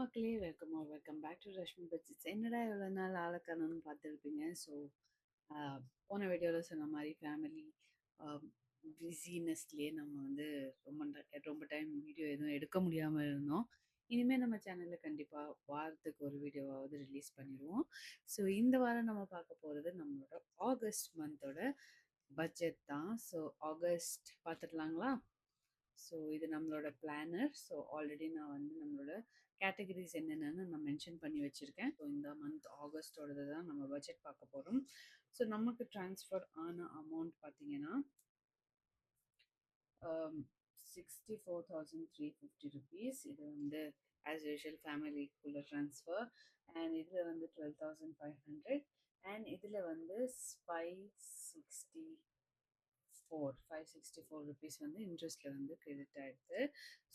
மக்களே! Welcome back to Rashmi budgets. என்னடா இவ்வளோ நாள் ஆள காணோம்னு பார்த்துருப்பீங்க. ஸோ, அ போன வீடியோல சொன்ன மாரி ஃபேமிலி அ பிஸினஸ்லயே நம்ம வந்து ரொம்ப டைம் வீடியோ எதுவும் எடுக்க முடியாம இருந்தோம். இனிமே நம்ம சேனல்ல கண்டிப்பா வாரத்துக்கு ஒரு வீடியோவாவது ரிலீஸ் பண்ணிருவோம். ஸோ, இந்த வாரம் நம்ம பார்க்க போறது நம்மளோட ஆகஸ்ட் மந்தோட பட்ஜெட் தான். ஸோ, ஆகஸ்ட் பார்த்துடலாங்களா? ஸோ இது நம்மளோட பிளானர். ஸோ ஆல்ரெடி நான் வந்து நம்மளோட கேட்டகரிஸ் என்னென்னு நான் மென்ஷன் பண்ணி வச்சுருக்கேன். ஸோ இந்த மந்த் ஆகஸ்டோடது தான் நம்ம பட்ஜெட் பார்க்க போகிறோம். ஸோ நமக்கு ட்ரான்ஸ்ஃபர் ஆன அமௌண்ட் பார்த்தீங்கன்னா 64,350 இது வந்து ஆஸ் யூஷுவல் ஃபேமிலிக்குள்ள ட்ரான்ஸ்ஃபர். அண்ட் இதில் வந்து 12,500 அண்ட் இதில் வந்து 560 564 ருபீஸ் வந்து இன்ட்ரெஸ்ட்டில் வந்து கிரெடிட் ஆகிடுது.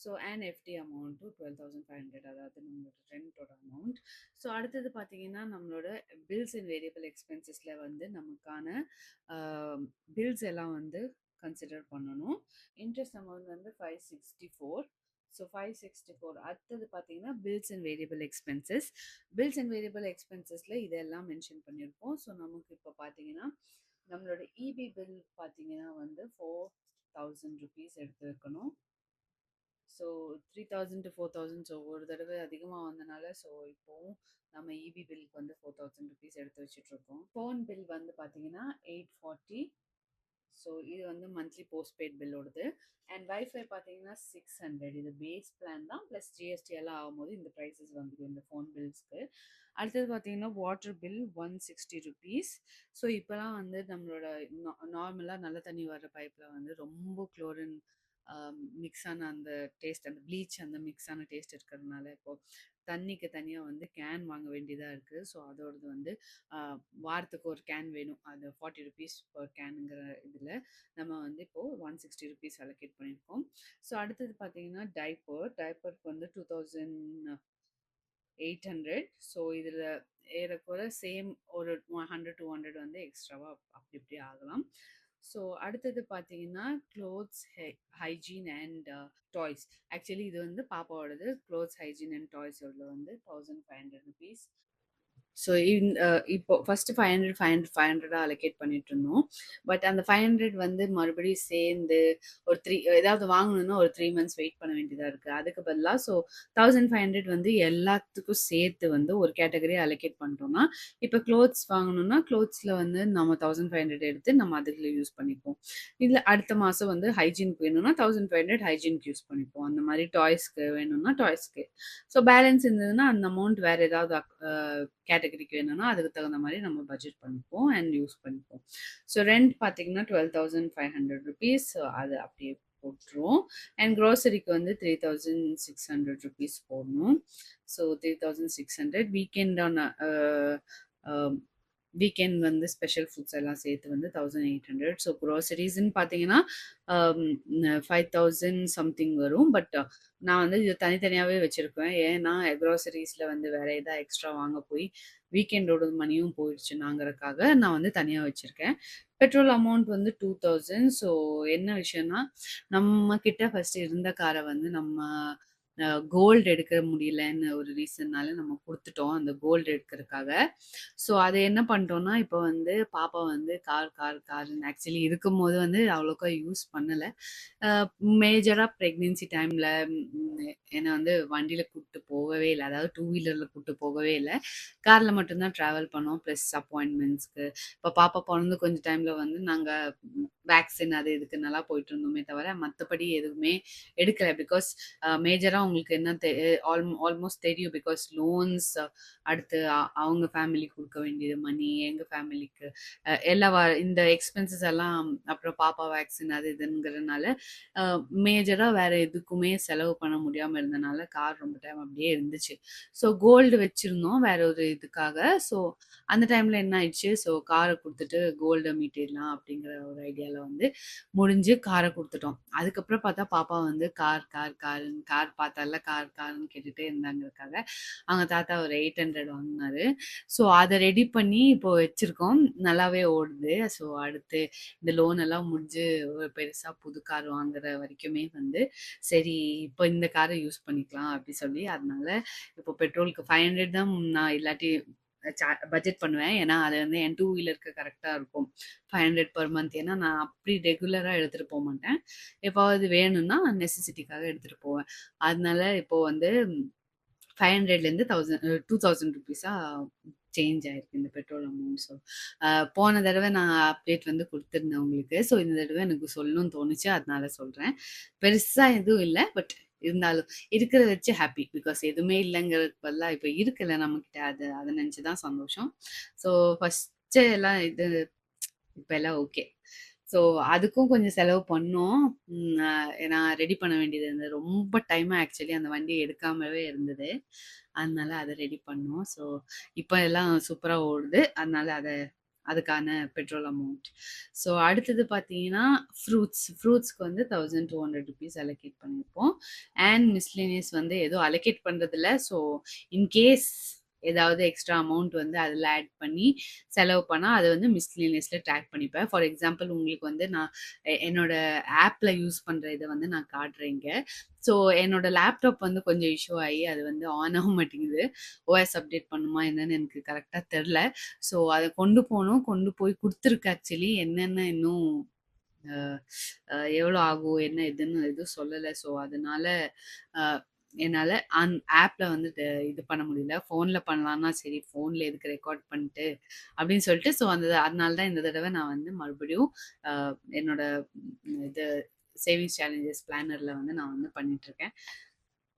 ஸோ அண்ட் எஃப்டி அமௌண்ட்டும் 12,500, அதாவது நம்மளோட ரெண்டோட அமௌண்ட். ஸோ அடுத்தது பார்த்தீங்கன்னா நம்மளோட பில்ஸ் அண்ட் வேரியபிள் எக்ஸ்பென்சஸில் வந்து நமக்கான பில்ஸ் எல்லாம் வந்து கன்சிடர் பண்ணணும். இன்ட்ரெஸ்ட் அமௌண்ட் வந்து 564. ஸோ 564. அடுத்தது பார்த்தீங்கன்னா bills and variable expenses. Bills and variable எக்ஸ்பென்சஸில் இதெல்லாம் மென்ஷன் பண்ணியிருக்கோம். ஸோ நமக்கு இப்போ பார்த்தீங்கன்னா நம்மளோட இபி பில் பார்த்தீங்கன்னா வந்து 4,000 ருபீஸ் எடுத்து வைக்கணும். So 3,000 to 4,000. ஸோ ஒரு தடவை அதிகமாக வந்தனால ஸோ இப்போவும் நம்ம இபி பில்க்கு வந்து 4,000 ருபீஸ் எடுத்து வச்சுட்ருக்கோம். ஃபோன் பில் வந்து பார்த்தீங்கன்னா 840. ஸோ இது வந்து மந்த்லி போஸ்ட்பெய்ட் பில்லோடது. அண்ட் வைஃபை பார்த்தீங்கன்னா 600. இது பேஸ் பிளான் தான், ப்ளஸ் ஜிஎஸ்டி எல்லாம் ஆகும்போது இந்த ப்ரைஸஸ் வந்துடும் இந்த ஃபோன் பில்ஸ்க்கு. அடுத்தது பார்த்தீங்கன்னா வாட்டர் பில் 160 ருபீஸ். ஸோ இப்போலாம் வந்து நம்மளோட நார்மலாக நல்ல தண்ணி வர்ற பைப்பில் வந்து ரொம்ப குளோரின் மிக்ஸ் ஆன அந்த டேஸ்ட், அந்த ப்ளீச் அந்த மிக்ஸ் ஆன டேஸ்ட் இருக்கிறதுனால இப்போது தண்ணிக்கு தனியாக வந்து கேன் வாங்க வேண்டியதாக இருக்குது. ஸோ அதோடது வந்து வாரத்துக்கு ஒரு கேன் வேணும். அது 40 ருபீஸ் பர் கேனுங்கிற இதில் நம்ம வந்து இப்போது 160 ருபீஸ் அலோகேட் பண்ணியிருக்கோம். ஸோ அடுத்தது பார்த்தீங்கன்னா டைப்பருக்கு வந்து 2,800. ஸோ இதில் ஏறக்குறை சேம் ஒரு 100 200 வந்து எக்ஸ்ட்ராவாக அப்படி இப்படி ஆகலாம். ஸோ அடுத்தது பார்த்தீங்கன்னா clothes hygiene and toys. Actually இது வந்து பாப்பாவோடது. க்ளோத்ஸ் ஹைஜீன் அண்ட் டாய்ஸோட வந்து 1,500 ருபீஸ். ஸோ இப்போ ஃபஸ்ட்டு 500 500 500 அலோகேட் பண்ணிட்டு இருந்தோம். பட் அந்த 500 வந்து மறுபடியும் சேர்ந்து ஒரு ஏதாவது வாங்கணும்னா ஒரு 3 மந்த்ஸ் வெயிட் பண்ண வேண்டியதாக இருக்குது. அதுக்கு பதிலாக ஸோ 1,500 வந்து எல்லாத்துக்கும் சேர்த்து வந்து ஒரு கேட்டகரி அலோகேட் பண்ணிட்டோம்னா இப்போ க்ளோத்ஸ் வாங்கணும்னா க்ளோத்ஸில் வந்து நம்ம 1,500 எடுத்து நம்ம அதில் யூஸ் பண்ணிப்போம். இதில் அடுத்த மாதம் வந்து ஹைஜீனுக்கு வேணும்னா 1,500 ஹைஜீனுக்கு யூஸ் பண்ணிப்போம். அந்த மாதிரி டாய்ஸ்க்கு வேணும்னா டாய்ஸ்க்கு. ஸோ பேலன்ஸ் இருந்ததுன்னா அந்த அமௌண்ட் வேறு ஏதாவது கேட்டகரிக்கு வேணும்னா அதுக்கு தகுந்த மாதிரி நம்ம பட்ஜெட் பண்ணிப்போம் அண்ட் யூஸ் பண்ணிப்போம். ஸோ ரெண்ட் பார்த்தீங்கன்னா 12,500 ருபீஸ். ஸோ அது அப்படியே போட்டுருவோம். அண்ட் க்ரோசரிக்கு வந்து 3,600 ருபீஸ் போடணும். ஸோ 3,600 வீக்கெண்ட் வந்து ஸ்பெஷல் ஃபுட்ஸ் எல்லாம் சேர்த்து வந்து 1,800. ஸோ க்ரோசரிஸ்ன்னு பார்த்தீங்கன்னா 5,000 சம்திங் வரும். பட் நான் வந்து இது தனித்தனியாகவே வச்சுருப்பேன். ஏன்னா க்ரோசரிஸில் வந்து வேறு எதாவது எக்ஸ்ட்ரா வாங்க போய் வீக்கெண்டோட மணியும் போயிடுச்சுன்னாங்கிறதுக்காக நான் வந்து தனியாக வச்சுருக்கேன். பெட்ரோல் அமௌண்ட் வந்து 2,000. ஸோ என்ன விஷயம்னா நம்ம கிட்ட ஃபஸ்ட்டு இருந்த காரை வந்து நம்ம கோல்டு எடுக்க முடியலன்னு ஒரு ரீசன்னால நம்ம கொடுத்துட்டோம் அந்த கோல்டு எடுக்கிறதுக்காக. ஸோ அதை என்ன பண்ணிட்டோம்னா இப்போ வந்து பாப்பா வந்து கார்னு ஆக்சுவலி இருக்கும்போது வந்து அவ்வளோக்கா யூஸ் பண்ணலை. மேஜராக ப்ரெக்னென்சி டைமில் என்னை வந்து வண்டியில் கூப்பிட்டு போகவே இல்லை. அதாவது டூ வீலரில் கூப்பிட்டு போகவே இல்லை. காரில் மட்டும்தான் ட்ராவல் பண்ணோம். ப்ளஸ் அப்பாயின்மெண்ட்ஸ்க்கு. இப்போ பாப்பா பிறந்து கொஞ்சம் டைமில் வந்து நாங்கள் வேக்சின் அது இதுக்கு நல்லா போயிட்டு இருந்தோமே தவிர மற்றபடி எதுவுமே எடுக்கலை. பிகாஸ் மேஜராக உங்களுக்கு என்ன ஆல்மோஸ்ட் தெரியும். பிகாஸ் லோன்ஸ் அடுத்து அவங்க ஃபேமிலிக்கு கொடுக்க வேண்டியது மணி, எங்கள் ஃபேமிலிக்கு எல்லா இந்த எக்ஸ்பென்சஸ் எல்லாம், அப்புறம் பாப்பா வேக்சின் அது இதுங்கிறதுனால மேஜராக வேறு எதுக்குமே செலவு பண்ண முடியாமல் இருந்தனால கார் ரொம்ப டைம் அப்படியே இருந்துச்சு. ஸோ கோல்டு வச்சுருந்தோம் வேற ஒரு இதுக்காக. ஸோ அந்த டைமில் என்ன ஆயிடுச்சு, ஸோ காரை கொடுத்துட்டு கோல்டை மீட்டிடலாம் அப்படிங்கிற ஒரு ஐடியாவில் வந்து முடிஞ்சு கார குடுத்துட்டோம். அதுக்கப்புறம் பார்த்தா பாப்பா வந்து கார் பார்த்தால்ல கார்ன்னு கேட்டுட்டே இருந்தாங்கறதுக்காக, அவங்க தாத்தா ஒரு 800 வாங்குனாரு. ஸோ அத ரெடி பண்ணி இப்போ வச்சிருக்கோம். நல்லாவே ஓடுது. ஸோ அடுத்து இந்த லோன் எல்லாம் முடிஞ்சு ஒரு பெருசா புது கார் வாங்குற வரைக்குமே வந்து, சரி இப்போ இந்த கார யூஸ் பண்ணிக்கலாம் அப்டி சொல்லி, அதனால இப்போ பெட்ரோலுக்கு 500 தான் நான் இல்லாட்டி பட்ஜெட் பண்ணுவேன். ஏன்னா, அது வந்து என் 2 வீலருக்கு கரெக்ட்டா இருக்கும். 500 பெர் மந்த். ஏன்னா, நான் அப்படி ரெகுலரா எடுத்துட்டு போமாட்டேன். எப்பாவது வேணும்னா நெசசிட்டிக்காக எடுத்துட்டு போவேன். அதனால இப்போ வந்து 500லேருந்து 1000 2000 ரூப்பீஸா சேஞ்ச் ஆயிருக்கு இந்த பெட்ரோல் அமௌண்ட். ஸோ, அ போன தடவ நான் அப்டேட் வந்து குடுத்துருந்தேன் உங்களுக்கு. ஸோ, இந்த தடவ எனக்கு சொல்லணும்னு தோணுச்சு. அதனால சொல்றேன். பெருசா எதுவும் இல்ல. பட் இருந்தாலும் இருக்கிறத வச்சு ஹேப்பி. பிகாஸ் எதுவுமே இல்லங்கிறதுக்கு பதிலா இப்ப இருக்குல்ல நம்மகிட்ட. அத நெனச்சு தான் சந்தோஷம். ஸோ, ஃபர்ஸ்ட்டு எல்லாம் இப்ப எல்லாம் ஓகே. ஸோ, அதுக்கும் கொஞ்சம் செலவு பண்ணோம். ம் அ நான் ரெடி பண்ண வேண்டியது இருந்தது. ரொம்ப டைமா ஆக்சுவலி அந்த வண்டிய எடுக்காமவே இருந்தது. அதனால அத ரெடி பண்ணோம். ஸோ, இப்ப எல்லாம் சூப்பரா ஓடுது. அதனால அதுக்கான பெட்ரோல் அமௌண்ட். ஸோ, அடுத்தது பார்த்தீங்கன்னா, ஃப்ரூட்ஸ்க்கு வந்து ₹1200 அலோகேட் பண்ணியிருப்போம். அண்ட் மிஸ்செலேனியஸ் வந்து எதுவும் அலோகேட் பண்றதில்ல. ஸோ, இன் கேஸ் ஏதாவது எக்ஸ்ட்ரா அமௌண்ட் வந்து அதில ஆட் பண்ணி செலவு பண்ணா, அத வந்து மிஸ்செலேனியஸ்ல ட்ராக் பண்ணிப்பேன். ஃபார் எக்ஸாம்பிள் உங்களுக்கு வந்து நான் என்னோட ஆப்ல யூஸ் பண்ற இத வந்து நான் காட்டுறேன் இங்க. ஸோ, என்னோட லேப்டாப் வந்து கொஞ்சம் இஷ்யூ ஆயி அது வந்து ஆன் ஆக மாட்டேங்குது. ஓஎஸ் அப்டேட் பண்ணுமா என்னன்னு எனக்கு கரெக்ட்டா தெர்ல. ஸோ, அத கொண்டு போணும். கொண்டு போய் குடுத்துருக்கு ஆக்சுவலி. என்னன்னு இன்னும் அ எவ்வளோ ஆகும்? என்ன ஏதுன்னு எதுவும் சொல்லல. ஸோ, அதனால அ என்னால ஆப்ல வந்து இது பண்ண முடியல. ஃபோன்ல பண்ணலான்னா, சரி ஃபோன்ல எதுக்கு ரெக்கார்ட் பண்ணிட்டு அப்படின்னு சொல்லிட்டு, ஸோ அதனால தான் இந்த தடவ நான் வந்து மறுபடியும் அ என்னோட இது சேவிங்ஸ் சேலஞ்சஸ் பிளானர்ல வந்து நான் வந்து பண்ணிட்டுருக்கேன்.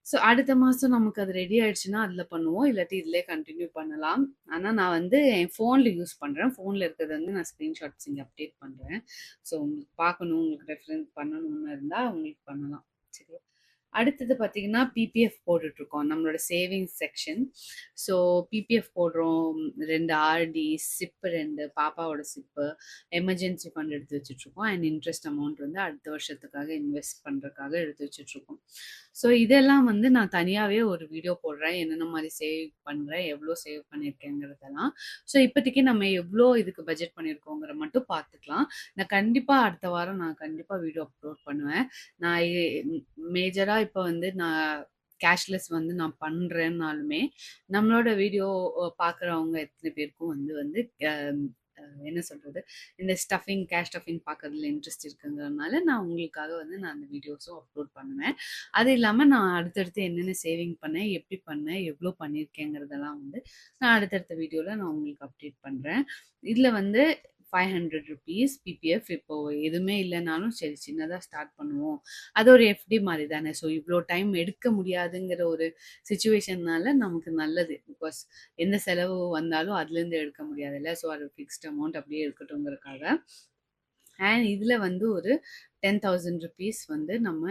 ஸோ அடுத்த மாசம் நமக்கு அது ரெடி ஆயிடுச்சுன்னா, அதில பண்ணுவோம். இல்லாட்டி இதிலயே கன்டின்யூ பண்ணலாம். ஆனா நான் வந்து என் ஃபோன்ல யூஸ் பண்றேன். ஃபோன்ல இருக்கிறத வந்து நான் ஸ்கிரீன்ஷாட்ஸ் இங்க அப்டேட் பண்றேன். ஸோ உங்களுக்கு பார்க்கணும், உங்களுக்கு ரெஃபரன்ஸ் பண்ணணும்னு இருந்தா உங்களுக்கு பண்ணலாம். சரியா? அடுத்தது பார்த்தீங்கன்னா, பிபிஎஃப் போட்டுட்ருக்கோம். நம்மளோட சேவிங்ஸ் செக்ஷன். ஸோ பிபிஎஃப் போடுறோம். 2 ஆர்டி, சிப் 2 பாப்பாவோட சிப்பு, எமர்ஜென்சி ஃபண்ட் எடுத்து வச்சுட்ருக்கோம். அண்ட் இன்ட்ரெஸ்ட் அமௌண்ட் வந்து அடுத்த வருஷத்துக்காக இன்வெஸ்ட் பண்றதுக்காக எடுத்து வச்சுட்ருக்கோம். ஸோ இதெல்லாம் வந்து நான் தனியாவே ஒரு வீடியோ போடுறேன். என்னென்ன மாரி சேவ் பண்றேன், எவ்வளோ சேவ் பண்ணியிருக்கேங்கிறதெல்லாம். ஸோ இப்போதைக்கு நம்ம எவ்வளோ இதுக்கு பட்ஜெட் பண்ணியிருக்கோங்கிற மட்டும் பார்த்துக்கலாம். நான் கண்டிப்பா அடுத்த வாரம் நான் கண்டிப்பா வீடியோ அப்லோட் பண்ணுவேன். நான் மேஜரா இப்ப வந்து நான் கேஷ்லெஸ் வந்து நான் பண்றேன்னாலுமே, நம்மளோட வீடியோ பார்க்குறவங்க எத்தன பேருக்கும் வந்து வந்து அ அ என்ன சொல்றது? இந்த கேஷ் ஸ்டஃபிங் பார்க்கறதுல இன்ட்ரெஸ்ட் இருக்குங்கிறதுனால, நான் உங்களுக்காக வந்து நான் அந்த வீடியோஸும் அப்லோட் பண்ணுவேன். அது இல்லாம நான் அடுத்தடுத்து என்னென்ன சேவிங் பண்ணேன், எப்படி பண்ணேன், எவ்வளோ பண்ணியிருக்கேங்கிறதெல்லாம் வந்து நான் அடுத்தடுத்த வீடியோல நான் உங்களுக்கு அப்டேட் பண்றேன். இதுல வந்து ₹500 பிபிஎஃப் இப்போ எதுவுமே இல்லனாலும் சரி சின்னதா ஸ்டார்ட் பண்ணுவோம். அது ஒரு எஃப்டி மாரி தானே. ஸோ இவ்ளோ டைம் எடுக்க முடியாதுங்கிற ஒரு சிச்சுவேஷன்னால நமக்கு நல்லது. பிகாஸ் எந்த செலவு வந்தாலும் அதுலேருந்து எடுக்க முடியாதுல்ல. ஸோ அது ஃபிக்ஸ்ட் அமௌண்ட் அப்படியே இருக்கட்டும்ங்கறக்காக. அண்ட் இதுல வந்து ஒரு ₹10,000 வந்து நம்ம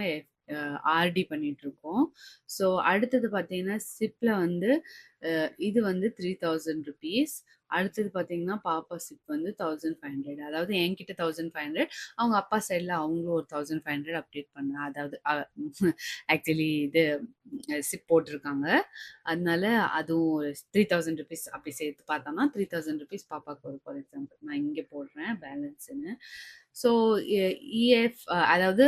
ஆர்டி பண்ணிட்டுருக்கோம். ஸோ அடுத்தது பார்த்தீங்கன்னா, சிப்ல வந்து இது வந்து ₹3000. அடுத்தது பார்த்தீங்கன்னா, பாப்பா சிப் வந்து 1500. அதாவது என்கிட்ட 1500 அவங்க அப்பா சைட்ல அவங்களும் ஒரு 1500 அப்டேட் பண்ணேன். அதாவது ஆக்சுவலி இது சிப் போட்டிருக்காங்க. அதனால அதுவும் ஒரு ₹3000 அப்படி சேர்த்து பார்த்தோம்னா, ₹3000 பாப்பாக்கு வரும். ஃபார் எக்ஸாம்பிள் நான் இங்க போடுறேன் பேலன்ஸ்ன்னு. ஸோ இஎஃப் அதாவது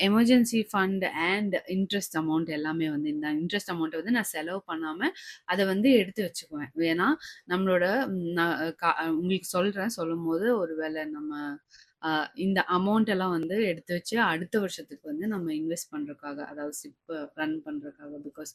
emergency fund and interest amount எல்லாமே வந்து இந்த இன்ட்ரெஸ்ட் அமௌண்ட்ட வந்து நான் செலவு பண்ணாம, அத வந்து எடுத்து வச்சுக்குவேன். ஏன்னா, நம்மளோட நான் உங்களுக்கு சொல்றேன். சொல்லும்போது ஒரு வேள நம்ம அ இந்த அமௌண்ட் எல்லாம் வந்து எடுத்து வச்சு அடுத்த வருஷத்துக்கு வந்து நம்ம இன்வெஸ்ட் பண்றதுக்காக, அதாவது சிப்ப ரன் பண்றதுக்காக. பிகாஸ்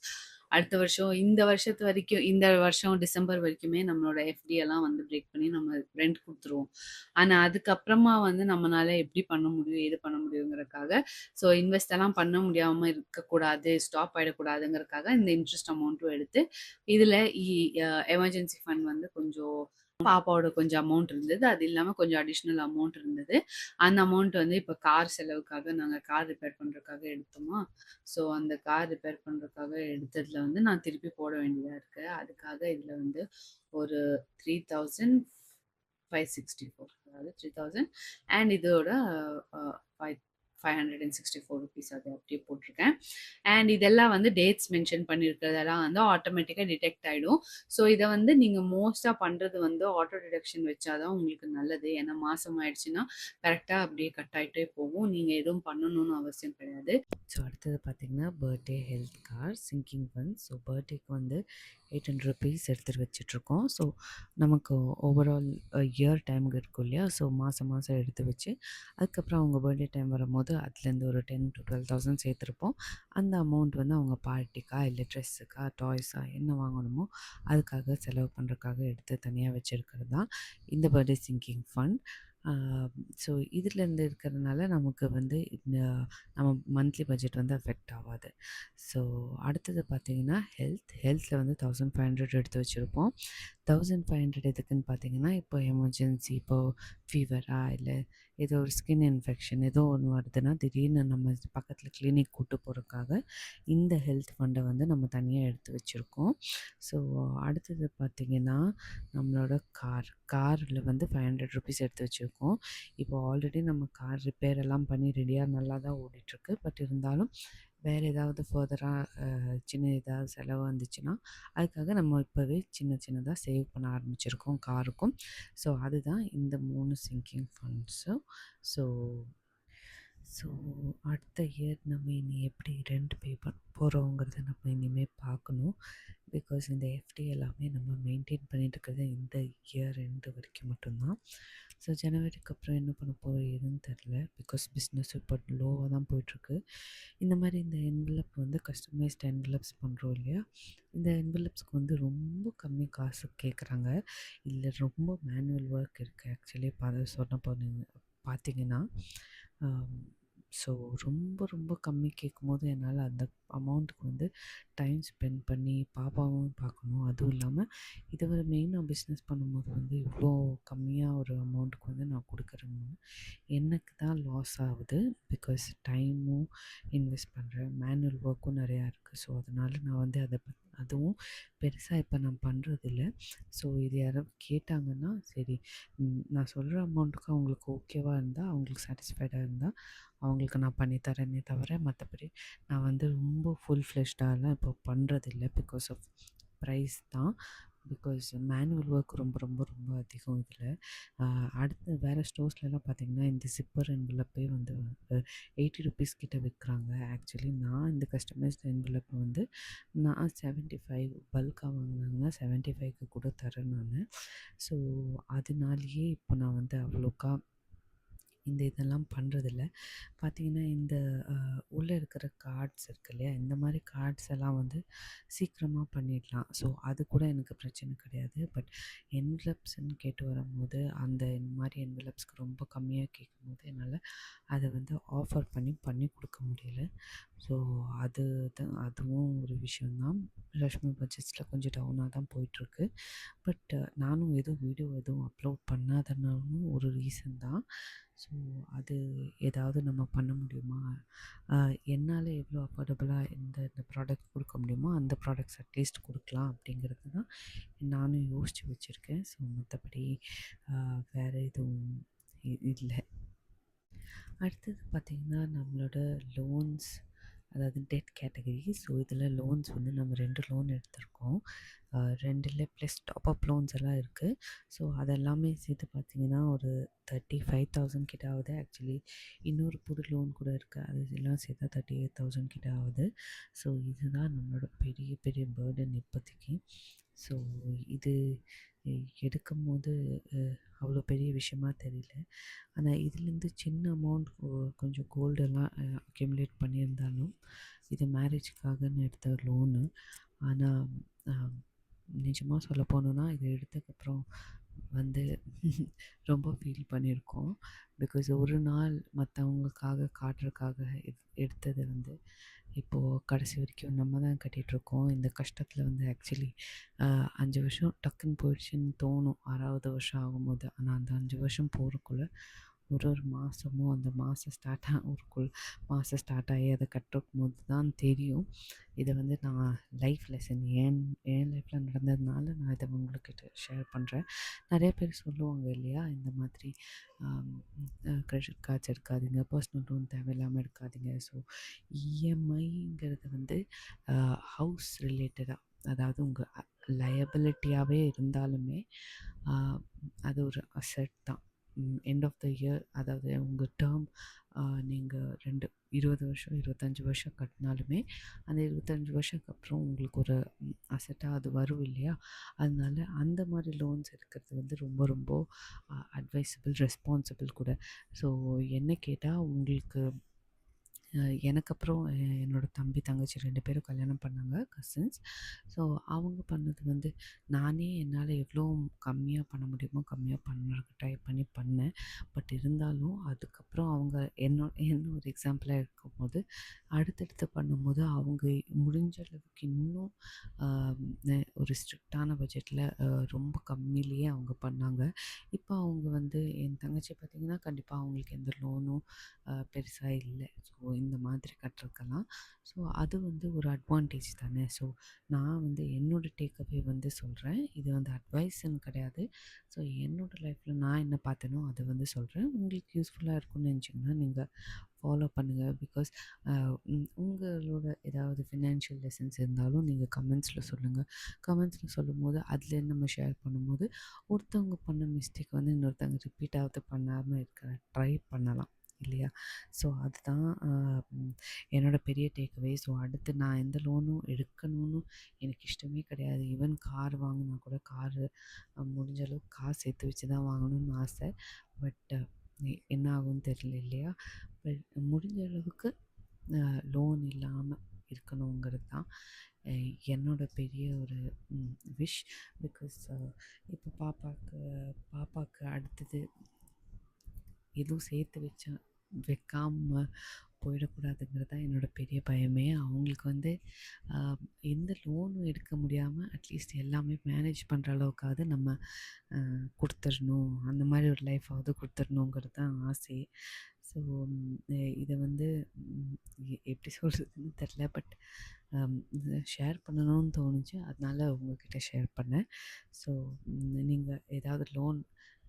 அடுத்த வருஷம் இந்த வருஷத்து வரைக்கும் இந்த வருஷம் டிசம்பர் வரைக்குமே நம்மளோட எஃப்டி எல்லாம் வந்து பிரேக் பண்ணி நம்ம ரெண்ட் குடுத்துருவோம். ஆனா, அதுக்கப்புறமா வந்து நம்மனால எப்படி பண்ண முடியும், ஏது பண்ண முடியுங்கிறதுக்காக, ஸோ இன்வெஸ்ட் எல்லாம் பண்ண முடியாம இருக்கக்கூடாது, ஸ்டாப் ஆயிடக்கூடாதுங்கிறதுக்காக இந்த இன்ட்ரெஸ்ட் அமௌண்ட்டும் எடுத்து, இதுல இ அ எமர்ஜென்சி ஃபண்ட் வந்து கொஞ்சம் பாப்பாவோட கொஞ்சம் அமௌண்ட் இருந்தது. அது இல்லாம கொஞ்சம் அடிஷனல் அமௌண்ட் இருந்தது. அந்த அமௌண்ட் வந்து இப்ப கார் செலவுக்காக நாங்க கார் ரிப்பேர் பண்றதுக்காக எடுத்தோமா, ஸோ அந்த கார் ரிப்பேர் பண்றதுக்காக எடுத்ததுல வந்து நான் திருப்பி போட வேண்டியதா இருக்கு. அதுக்காக இதுல வந்து ஒரு 3000 564, அதாவது 3000 அண்ட் இதோட ஃபைவ் 564 ருபீஸ் அது அப்படியே போட்டிருக்கேன். அண்ட் இதெல்லாம் வந்து டேட்ஸ் மென்ஷன் பண்ணியிருக்கிறதெல்லாம் வந்து ஆட்டோமேட்டிக்காக டிடெக்ட் ஆகிடும். ஸோ இதை வந்து நீங்கள் மோஸ்ட்டாக பண்ணுறது வந்து ஆட்டோ டிடெக்ஷன் வச்சாதான் உங்களுக்கு நல்லது. ஏன்னா மாதம் ஆயிடுச்சுன்னா கரெக்டாக அப்படியே கட் ஆகிட்டே போகும். நீங்கள் எதுவும் பண்ணணும்னு அவசியம் கிடையாது. ஸோ அடுத்தது பார்த்தீங்கன்னா birthday health card singing fund. So பர்த்டேக்கு வந்து 800 ருபீஸ் எடுத்துகிட்டு வச்சிட்ருக்கோம். ஸோ நமக்கு ஓவரால் இயர் டைமுக்கு இருக்கும் இல்லையா? ஸோ மாதம் மாதம் எடுத்து வச்சு அதுக்கப்புறம் அவங்க பர்த்டே டைம் வரும்போது அதுலேருந்து ஒரு 10,000 to 12,000 சேர்த்துருப்போம். அந்த அமௌண்ட் வந்து அவங்க பார்ட்டிக்கா இல்லை ட்ரெஸ்ஸுக்கா டாய்ஸா என்ன வாங்கணுமோ அதுக்காக செலவு பண்ணுறதுக்காக எடுத்து தனியாக வச்சுருக்கிறது தான் இந்த பர்த்டே சிங்கிங் ஃபண்ட். ஸோ இதுலேருந்து இருக்கிறதுனால நமக்கு வந்து இந்த நம்ம மந்த்லி பட்ஜெட் வந்து அஃபெக்ட் ஆகாது. ஸோ அடுத்தது பார்த்திங்கன்னா ஹெல்த்தில் வந்து 1500 எடுத்து வச்சுருப்போம். 1500 எதுக்குன்னு பார்த்தீங்கன்னா, இப்போ எமர்ஜென்சி இப்போது ஃபீவரா இல்லை ஏதோ ஒரு ஸ்கின் இன்ஃபெக்ஷன் ஏதோ ஒன்று வருதுன்னா திடீர்னு நம்ம பக்கத்தில் கிளினிக் கூட்டு போகிறதுக்காக இந்த ஹெல்த் ஃபண்டை வந்து நம்ம தனியாக எடுத்து வச்சுருக்கோம். ஸோ அடுத்தது பார்த்திங்கன்னா நம்மளோட காரில் வந்து 500 ருபீஸ் எடுத்து வச்சுருக்கோம். இப்போ ஆல்ரெடி நம்ம கார் ரிப்பேர் எல்லாம் பண்ணி ரெடியாக நல்லா தான் ஓடிட்டுருக்கு. பட் இருந்தாலும் வேறு ஏதாவது ஃபர்தராக சின்ன ஏதாவது செலவு வந்துச்சுன்னா அதுக்காக நம்ம இப்போவே சின்னதாக சேவ் பண்ண ஆரம்பிச்சிருக்கோம் காருக்கும். ஸோ அதுதான் இந்த 3 சிங்கிங் ஃபண்ட்ஸும். ஸோ ஸோ அடுத்த இயர் நம்ம இனி எப்படி ரெண்ட் பே பண்ண போகிறோங்கிறத நம்ம இனிமேல் பார்க்கணும். பிகாஸ் இந்த எஃப்டி எல்லாமே நம்ம மெயின்டைன் பண்ணிட்டு இருக்கிறது இந்த இயர் ரெண்டு வரைக்கும் மட்டும்தான். ஸோ ஜனவரிக்கு அப்புறம் என்ன பண்ண போகிறோம் ஏதுன்னு தெரில. பிகாஸ் பிஸ்னஸ் இப்போ லோவாக தான் போயிட்டுருக்கு. இந்த மாதிரி இந்த என்வலப் வந்து கஸ்டமைஸ்ட் என்வலப்ஸ் பண்ணுறோம் இல்லையா? இந்த என்வலப்ஸ்க்கு வந்து ரொம்ப கம்மி காசு கேட்குறாங்க. இல்லை ரொம்ப மேனுவல் ஒர்க் இருக்குது ஆக்சுவலி சொன்ன பார்த்தீங்கன்னா. ஸோ ரொம்ப கம்மி கேட்கும்போது என்னால் அந்த அமௌண்ட்டுக்கு வந்து டைம் ஸ்பெண்ட் பண்ணி பாப்பாவும் பார்க்கணும். அதுவும் இல்லாமல் இதை ஒரு மெயினாக பிஸ்னஸ் பண்ணும்போது வந்து இவ்வளோ கம்மியாக ஒரு அமௌண்ட்டுக்கு வந்து நான் கொடுக்குறேன்னு எனக்கு தான் லாஸ் ஆகுது. பிகாஸ் டைமும் இன்வெஸ்ட் பண்ணுறேன், மேனுவல் ஒர்க்கும் நிறையா இருக்குது. ஸோ அதனால் நான் வந்து அதுவும் பெருசாக இப்போ நான் பண்ணுறதில்ல. ஸோ இது யாராவது கேட்டாங்கன்னா சரி நான் சொல்கிற அமௌண்ட்டுக்கு அவங்களுக்கு ஓகேவாக இருந்தால் அவங்களுக்கு சாட்டிஸ்ஃபைடாக இருந்தால் அவங்களுக்கு நான் பண்ணித்தரேனே தவிர மற்றபடி நான் வந்து ரொம்ப ஃபுல் ஃப்ளெஷ்டாலாம் இப்போ பண்ணுறதில்ல. பிகாஸ் ஆஃப் ப்ரைஸ் தான். பிகாஸ் மேனுவல் ஒர்க் ரொம்ப அதிகம் இதில். அடுத்து வேறு ஸ்டோர்ஸ்லலாம் பார்த்திங்கன்னா இந்த ஜிப்பர் என்வலப்பே வந்து 80 ருபீஸ் கிட்ட விற்கிறாங்க. ஆக்சுவலி நான் இந்த கஸ்டமைஸ்ட் என்வலப்பை வந்து நான் 75 பல்காக வாங்கினாங்கன்னா 75க்கு கூட தரேன் நான். ஸோ அதனாலேயே இப்போ நான் வந்து அவ்வளோக்கா இந்த இதெல்லாம் பண்ணுறதில்ல. பார்த்திங்கன்னா இந்த உள்ளே இருக்கிற கார்ட்ஸ் இருக்கு இல்லையா? இந்த மாதிரி கார்ட்ஸ் எல்லாம் வந்து சீக்கிரமாக பண்ணிடலாம். ஸோ அது கூட எனக்கு பிரச்சனை கிடையாது. பட் என்வலப்ஸ்ன்னு கேட்டு வரும்போது அந்த இந்த மாதிரி என்வலப்ஸ்க்கு ரொம்ப கம்மியாக கேட்கும்போது என்னால் அதை வந்து ஆஃபர் பண்ணி கொடுக்க முடியல. ஸோ அதுவும் ஒரு விஷயந்தான். ரஷ்மி பட்ஜெட்ஸில் கொஞ்சம் டவுனாக தான் போயிட்டுருக்கு. பட் நானும் வீடியோ எதுவும் அப்லோட் பண்ணாதனாலும் ஒரு ரீசன் தான். ஸோ அது ஏதாவது நம்ம பண்ண முடியுமா? என்னால் எவ்வளோ அஃபோர்டபுளாக இந்த ப்ராடக்ட் கொடுக்க முடியுமோ அந்த ப்ராடக்ட்ஸ் அட்லீஸ்ட் கொடுக்கலாம் அப்படிங்கிறது தான் நானும் யோசித்து வச்சுருக்கேன். ஸோ மற்றபடி வேறு எதுவும் இல்லை. அடுத்தது பார்த்திங்கன்னா நம்மளோட லோன்ஸ், அதாவது டெட் கேட்டகரி. ஸோ இதில் லோன்ஸ் வந்து நம்ம 2 லோன் எடுத்திருக்கோம். 2ல் ப்ளஸ் டாப்அப் லோன்ஸ் எல்லாம் இருக்குது. ஸோ அதெல்லாமே சேர்த்து பார்த்திங்கன்னா ஒரு 35,000 கிட்ட ஆகுது. ஆக்சுவலி இன்னொரு புது லோன் கூட இருக்குது, அது எல்லாம் சேர்த்தா 38,000 கிட்ட ஆகுது. ஸோ இதுதான் நம்மளோட பெரிய பேர்டன் இப்போதைக்கு. ஸோ இது எடுக்கும்போது அவ்வளோ பெரிய விஷயமா தெரியல. ஆனால் இதுலேருந்து சின்ன அமௌண்ட் கொஞ்சம் கோல்டெல்லாம் அக்யூமுலேட் பண்ணியிருந்தாலும் இது மேரேஜுக்காகன்னு எடுத்த லோனு. ஆனால் நிஜமாக சொல்ல போனோன்னா இது எடுத்ததுக்கப்புறம் வந்து ரொம்ப ஃபீல் பண்ணியிருக்கோம். பிகாஸ் ஒரு நாள் மற்றவங்களுக்காக காட்டுறதுக்காக எடுத்தது வந்து இப்போது கடைசி வரைக்கும் நம்ம தான் கட்டிகிட்ருக்கோம். இந்த கஷ்டத்தில் வந்து ஆக்சுவலி 5 வருஷம் டக்குன்னு போயிடுச்சுன்னு தோணும் 6வது வருஷம் ஆகும்போது. ஆனால் அந்த 5 வருஷம் போகிறக்குள்ள ஒரு மாதமும் அந்த மாதம் ஸ்டார்ட் ஆகி அதை கட்டும்போது தான் தெரியும். இதை வந்து நான் லைஃப் லெசன் என் லைஃப்பில் நடந்ததுனால நான் இதை உங்கள்கிட்ட ஷேர் பண்ணுறேன். நிறைய பேர் சொல்லுவாங்க இல்லையா, இந்த மாதிரி கிரெடிட் கார்ட்ஸ் எடுக்காதீங்க, பர்சனல் லோன் தேவையில்லாமல் எடுக்காதீங்க. ஸோ இஎம்ஐங்கிறது வந்து ஹவுஸ் ரிலேட்டடாக, அதாவது உங்கள் லயபிலிட்டியாகவே இருந்தாலுமே அது ஒரு அசெட் தான். எண்ட் ஆஃப் த இயர், அதாவது உங்கள் டேர்ம் நீங்கள் 20 வருஷம் 25 வருஷம் கட்டினாலுமே அந்த 25 வருஷத்துக்கு அப்புறம் உங்களுக்கு ஒரு அசெட்டாக அது வரும் இல்லையா. அதனால அந்த மாதிரி லோன்ஸ் எடுக்கிறது வந்து ரொம்ப ரொம்ப அட்வைசபிள், ரெஸ்பான்சிபிள் கூட. ஸோ என்ன கேட்டால், உங்களுக்கு எனக்கு அப்புறம் என்னோடய தம்பி தங்கச்சி 2 பேரும் கல்யாணம் பண்ணாங்க, கசின்ஸ். ஸோ அவங்க பண்ணது வந்து நானே என்னால் எவ்வளோ கம்மியாக பண்ண முடியுமோ கம்மியாக பண்ணுறதுக்கு ட்ரை பண்ணேன். பட் இருந்தாலும் அதுக்கப்புறம் அவங்க என்ன ஒரு எக்ஸாம்பிளாக இருக்கும்போது, அடுத்தடுத்து பண்ணும்போது அவங்க முடிஞ்ச அளவுக்கு இன்னும் ஒரு ஸ்ட்ரிக்டான பட்ஜெட்டில் ரொம்ப கம்மியிலேயே அவங்க பண்ணாங்க. இப்போ அவங்க வந்து என் தங்கச்சி பார்த்திங்கன்னா கண்டிப்பாக அவங்களுக்கு எந்த லோனும் பெருசாக இல்லை. ஸோ இந்த மாதிரி கட்டுறதுக்கெல்லாம். ஸோ அது வந்து ஒரு அட்வான்டேஜ் தானே. ஸோ நான் வந்து என்னோடய டேக்அவே வந்து சொல்கிறேன். இது வந்து அட்வைஸ்ன்னு கிடையாது. ஸோ என்னோடய லைஃப்பில் நான் என்ன பார்த்தேனோ அதை வந்து சொல்கிறேன். உங்களுக்கு யூஸ்ஃபுல்லாக இருக்கும்னு நினச்சிங்கன்னா நீங்கள் ஃபாலோ பண்ணுங்கள். பிகாஸ் உங்களோட ஏதாவது ஃபினான்ஷியல் லெசன்ஸ் இருந்தாலும் நீங்கள் கமெண்ட்ஸில் சொல்லுங்கள். கமெண்ட்ஸில் சொல்லும்போது அதில் நம்ம ஷேர் பண்ணும்போது ஒருத்தவங்க பண்ண மிஸ்டேக் வந்து இன்னொருத்தவங்க ரிப்பீட்டாவது பண்ணாமல் இருக்க ட்ரை பண்ணலாம் இல்லையா. ஸோ அதுதான் என்னோடய பெரிய டேக்அவே. ஸோ அடுத்து நான் எந்த லோனும் எடுக்கணும்னு எனக்கு இஷ்டமே கிடையாது. ஈவன் கார் வாங்கினா கூட காரு முடிஞ்ச அளவுக்கு காசு சேர்த்து வச்சு தான் வாங்கணும்னு ஆசை. பட் என்ன ஆகும்னு தெரியல இல்லையா. பட் முடிஞ்ச அளவுக்கு லோன் இல்லாமல் இருக்கணுங்கிறது தான் என்னோட பெரிய ஒரு விஷ். பிகாஸ் இப்போ பாப்பாவுக்கு அடுத்தது எதுவும் சேர்த்து வைக்காமல் போயிடக்கூடாதுங்கிறது தான் என்னோடய பெரிய பயமே. அவங்களுக்கு வந்து எந்த லோனும் எடுக்க முடியாமல் அட்லீஸ்ட் எல்லாமே மேனேஜ் பண்ணுற அளவுக்காவது நம்ம கொடுத்துடணும், அந்த மாதிரி ஒரு லைஃபாவது கொடுத்துடணுங்கிறது தான் ஆசை. ஸோ இதை வந்து எப்படி சொல்கிறதுன்னு தெரில. பட் ஷேர் பண்ணணும்னு தோணுச்சு, அதனால உங்கள்கிட்ட ஷேர் பண்ணேன். ஸோ நீங்கள் ஏதாவது லோன்,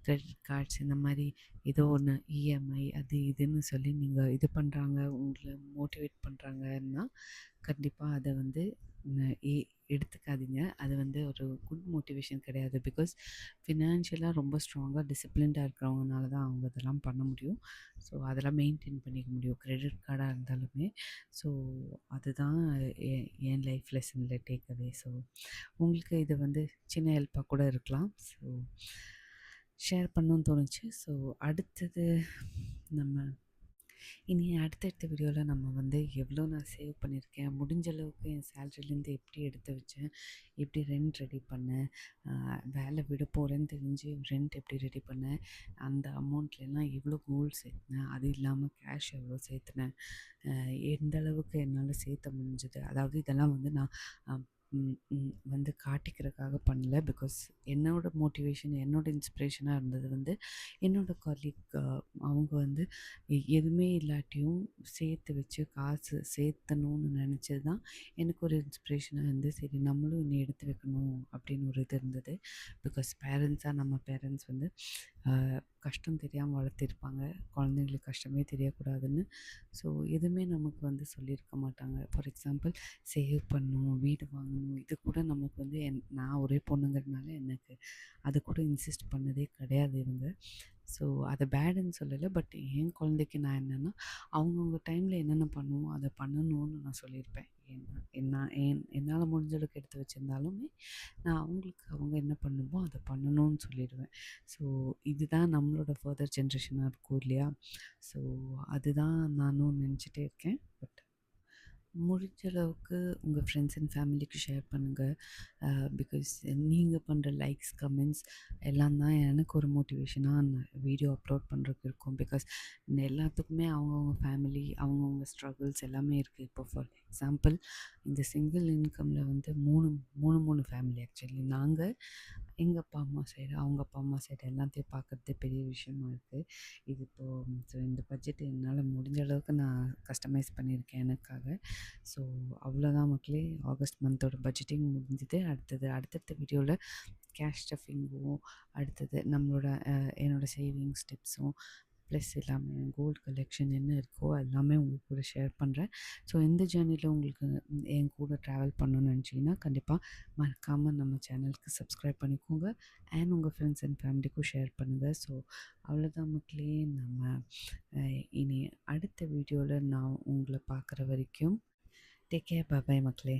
கிரெடிட் கார்ட்ஸ் இந்த மாதிரி ஏதோ ஒன்று இஎம்ஐ அது இதுன்னு சொல்லி நீங்கள் இது பண்ணுறாங்க, உங்களை மோட்டிவேட் பண்ணுறாங்கன்னா கண்டிப்பாக அதை வந்து எடுத்துக்காதீங்க. அது வந்து ஒரு குட் மோட்டிவேஷன் கிடையாது. பிகாஸ் ஃபினான்ஷியலாக ரொம்ப ஸ்ட்ராங்காக டிசிப்ளின்டாக இருக்கிறவங்கனால தான் அவங்க இதெல்லாம் பண்ண முடியும். ஸோ அதெல்லாம் மெயின்டைன் பண்ணிக்க முடியும், கிரெடிட் கார்டாக இருந்தாலுமே. ஸோ அதுதான் என் லைஃப் லெசனில் டேக்அவே. ஸோ உங்களுக்கு இது வந்து சின்ன ஹெல்ப்பாக கூட இருக்கலாம். ஸோ ஷேர் பண்ணணும்னு தோணுச்சு. ஸோ அடுத்தது இனி அடுத்தடுத்த வீடியோவில் நம்ம வந்து எவ்வளோ நான் சேவ் பண்ணியிருக்கேன், முடிஞ்ச அளவுக்கு என் சேலரிலேருந்து எப்படி எடுத்து வச்சேன், எப்படி ரெண்ட் ரெடி பண்ணேன், வேலை விட போகிறேன்னு தெரிஞ்சு ரெண்ட் எப்படி ரெடி பண்ணேன், அந்த அமௌண்ட்லாம் எவ்வளோ கோல்டு சேர்த்துனேன், அது இல்லாமல் கேஷ் எவ்வளோ சேர்த்துனேன், எந்த அளவுக்கு என்னால் சேர்த்த முடிஞ்சது. அதாவது இதெல்லாம் வந்து நான் வந்து காட்டிக்கிறதுக்காக பண்ணல. பிகாஸ் என்னோடய மோட்டிவேஷன், என்னோடய இன்ஸ்பிரேஷனாக இருந்தது வந்து என்னோடய காலீக். அவங்க வந்து எதுவுமே இல்லாட்டியும் சேர்த்து வச்சு காசு சேர்த்தணும்னு நினச்சது தான் எனக்கு ஒரு இன்ஸ்பிரேஷனாக இருந்து, சரி நம்மளும் இன்னும் எடுத்து வைக்கணும் அப்படின்னு ஒரு இது இருந்தது. பிகாஸ் நம்ம பேரண்ட்ஸ் வந்து கஷ்டம் தெரியாமல் வளர்த்திருப்பாங்க, குழந்தைங்களுக்கு கஷ்டமே தெரியக்கூடாதுன்னு. ஸோ எதுவுமே நமக்கு வந்து சொல்லியிருக்க மாட்டாங்க. ஃபார் எக்ஸாம்பிள் சேவ் பண்ணணும், வீடு வாங்கணும், இது கூட நமக்கு வந்து நான் ஒரே பொண்ணுங்கிறதுனால எனக்கு அது கூட இன்சிஸ்ட் பண்ணதே கிடையாது இவங்க. ஸோ அதை பேடுன்னு சொல்லலை. பட் என் குழந்தைக்கு நான் என்னென்னா அவங்கவுங்க டைமில் என்னென்ன பண்ணுவோம் அதை பண்ணணும்னு நான் சொல்லியிருப்பேன். என்னால் முடிஞ்ச அளவுக்கு எடுத்து வச்சுருந்தாலுமே நான் அவங்களுக்கு அவங்க என்ன பண்ணணுமோ அதை பண்ணணும்னு சொல்லிடுவேன். ஸோ இதுதான் நம்மளோட ஃபர்தர் ஜென்ரேஷனாக இருக்கும் இல்லையா. ஸோ அதுதான் நானும் நினச்சிட்டே இருக்கேன். பட் முடிஞ்ச அளவுக்கு உங்கள் ஃப்ரெண்ட்ஸ் அண்ட் ஃபேமிலிக்கு ஷேர் பண்ணுங்கள். பிகாஸ் நீங்கள் பண்ணுற லைக்ஸ், கமெண்ட்ஸ் எல்லாம் தான் எனக்கு ஒரு மோட்டிவேஷனாக வீடியோ அப்லோட் பண்ணுறதுக்கு இருக்கும். பிகாஸ் எல்லாத்துக்குமே அவங்கவுங்க ஃபேமிலி, அவங்கவுங்க ஸ்ட்ரகிள்ஸ் எல்லாமே இருக்குது. இப்போ ஃபார் எக்ஸாம்பிள் இந்த சிங்கிள் இன்கமில் வந்து மூணு ஃபேமிலி. ஆக்சுவலி நாங்கள் எங்கள் அப்பா அம்மா சைடு, அவங்க அப்பா அம்மா சைடு எல்லாத்தையும் பார்க்குறதே பெரிய விஷயமா இருக்குது. இது இப்போது ஸோ இந்த பட்ஜெட் என்னால் முடிஞ்ச அளவுக்கு நான் கஸ்டமைஸ் பண்ணியிருக்கேன் எனக்காக. ஸோ அவ்வளோதான் மக்களே. ஆகஸ்ட் மந்தோட பட்ஜெட்டிங் முடிஞ்சுது. அடுத்தடுத்த வீடியோவில் கேஷ் ஸ்டஃபிங்கும், அடுத்தது நம்மளோட என்னோடய சேவிங்ஸ் டிப்ஸும், ப்ளஸ் எல்லாமே கோல்டு கலெக்ஷன் என்ன இருக்கோ எல்லாமே உங்களுக்கு கூட ஷேர் பண்ணுறேன். ஸோ இந்த ஜேர்னியில் உங்களுக்கு என் கூட ட்ராவல் பண்ணணும்னு நினச்சிங்கன்னா கண்டிப்பாக மறக்காமல் நம்ம சேனலுக்கு சப்ஸ்கிரைப் பண்ணிக்கோங்க. அண்ட் உங்கள் ஃப்ரெண்ட்ஸ் அண்ட் ஃபேமிலிக்கும் ஷேர் பண்ணுங்கள். ஸோ அவ்வளோதான் மக்களே. நம்ம இனி அடுத்த வீடியோவில் நான் உங்களை பார்க்குற வரைக்கும் டேக் கேர். பாய் மக்களே.